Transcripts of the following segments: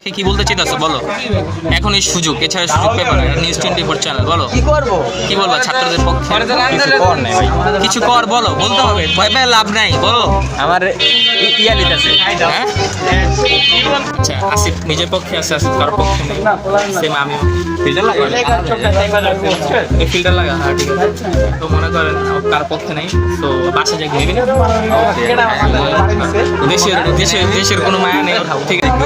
কি বলতে চাইতেছো বলো? এখন এই সুযোগ, এছাড়া সুযোগ পেপার নিউজ 24 চ্যানেল, বলো কি করবো? কি বলবা ছাত্রদের পক্ষে? কিছু কর, বলো, বলতে হবে, ভয় পেয়ে লাভ নাই, বলো। আমার ইয়া দিতেছে। হ্যাঁ? আচ্ছা, আসিফ নিজের পক্ষে আছে, আসিফ কার পক্ষে নেই। সেম আমি ফিল্টার লাগা, এই ফিল্টার লাগা, হ্যাঁ ঠিক আছে। তো মনে করেন কার পক্ষে নেই, তো বাসা যাই ঘুরবি না। দেশের দেশের দেশের কোনো মায়া নেই, ঠিক আছে।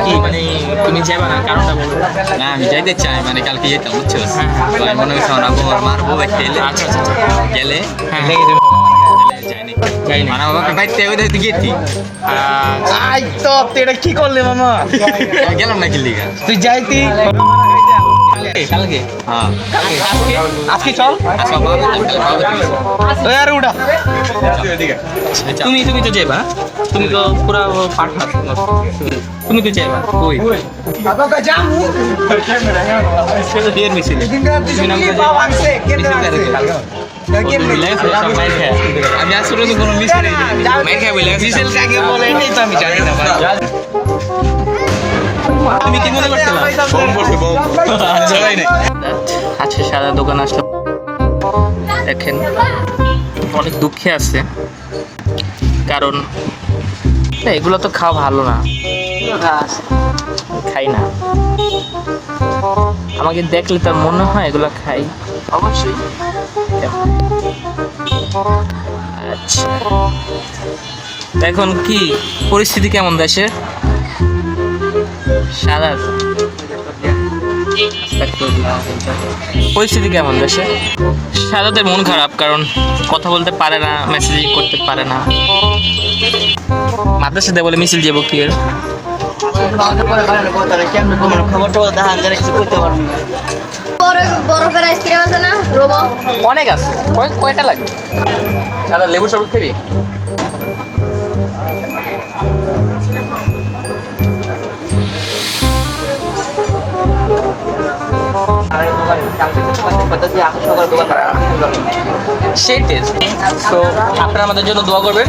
কি মানে তুমি যাবে না, কারণটা বলো। না আমি যাইতে চাই, মানে কালকে যেতাম বুঝছো। হ্যাঁ, হ্যাঁ। মনে হচ্ছে না মারবো খেলে আচ্ছা আচ্ছা আচ্ছা। গেলে হ্যাঁ। যাইনি যাইনি। মানে বাবাকে বাইতে ওদের গেছি আচ্ছা। আই তো তুই এটা কি করলি মামা? গেলাম না কিল্লিগা। তুই যাইতি কালকে হ্যাঁ আজকে চল। আচ্ছা ওই আর উড়া তুমি তুমি তো যাইবা, তুমি তো পুরা পার্টনার, তুমি তো যাইবা কই বিয়ের মিছিলে? আমি আসলে তো কোনো মিস করি মিছিল কাকে বলে এটাই তো আমি জানি না ভাই। তুমি কি মনে করতে আচ্ছা, সাদা দোকান আসলে দেখেন অনেক দুঃখে আছে, কারণ এগুলো তো খাওয়া ভালো না, খাই না। আমাকে দেখলে তার মনে হয় এগুলো খাই, অবশ্যই। আচ্ছা, এখন কি পরিস্থিতি কেমন দেশের? সাদা পরিস্থিতি কেমন দেশে? সাদাদের মন খারাপ, কারণ কথা বলতে পারে না, মেসেজিং করতে পারে না। মাদ্রাসা দেয় বলে মিছিল যাবো কি এর? বরফের আইসক্রিম আছে না, রোবো? অনেক আছে, কয়টা লাগে? সাদা লেবু শরবত খাবি? সেই টেস্ট। তো আপনারা আমাদের জন্য দোয়া করবেন।